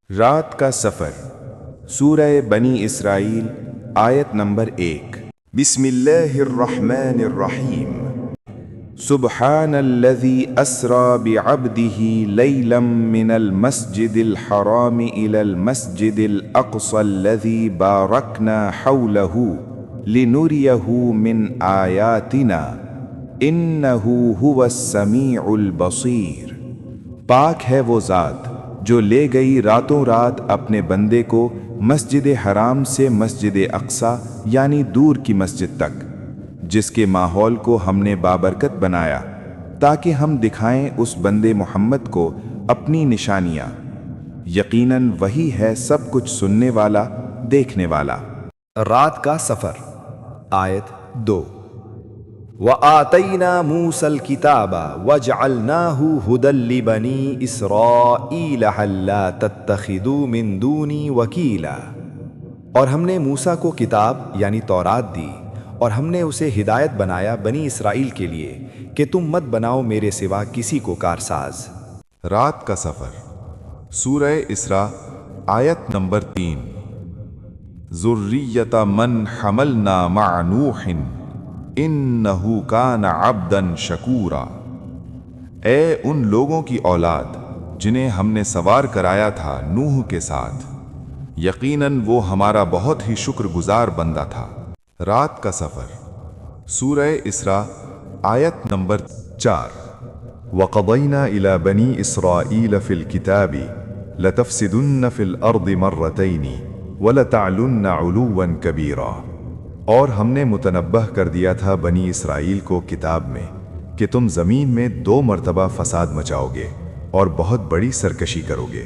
رات کا سفر سورہ بنی اسرائیل آیت نمبر 1 بسم اللہ الرحمن الرحیم سبحان الذي اسرى بعبده ليلا من المسجد الحرام الى المسجد الاقصى الذي باركنا حوله لنريه من آیاتنا انه هو السمیع البصیر۔ پاک ہے وہ ذات جو لے گئی راتوں رات اپنے بندے کو مسجد حرام سے مسجد اقصی یعنی دور کی مسجد تک، جس کے ماحول کو ہم نے بابرکت بنایا تاکہ ہم دکھائیں اس بندے محمد کو اپنی نشانیاں۔ یقیناً وہی ہے سب کچھ سننے والا، دیکھنے والا۔ رات کا سفر آیت 2 وَآتَيْنَا مُوسَى الْكِتَابَ وَجَعَلْنَاهُ هُدًى لِبَنِي إِسْرَائِيلَ أَلَّا تَتَّخِذُوا مِن دُونِي وَكِيلًا، اور ہم نے موسیٰ کو کتاب یعنی تورات دی اور ہم نے اسے ہدایت بنایا بنی اسرائیل کے لیے کہ تم مت بناؤ میرے سوا کسی کو کارساز۔ رات کا سفر سورہ اسراء آیت نمبر 3 ذریۃ من حملنا مع نوح انہ کان عبدا شکورا، اے ان لوگوں کی اولاد جنہیں ہم نے سوار کرایا تھا نوح کے ساتھ، یقیناً وہ ہمارا بہت ہی شکر گزار بندہ تھا۔ رات کا سفر سورہ اسراء آیت نمبر 4 وَقَضَيْنَا إِلَى بَنِي إِسْرَائِيلَ فِي الْكِتَابِ لَتَفْسِدُنَّ فِي الْأَرْضِ مَرَّتَيْنِ وَلَتَعْلُنَّ عُلُوًّا كَبِيرًا، اور ہم نے متنبہ کر دیا تھا بنی اسرائیل کو کتاب میں کہ تم زمین میں 2 مرتبہ فساد مچاؤ گے اور بہت بڑی سرکشی کرو گے۔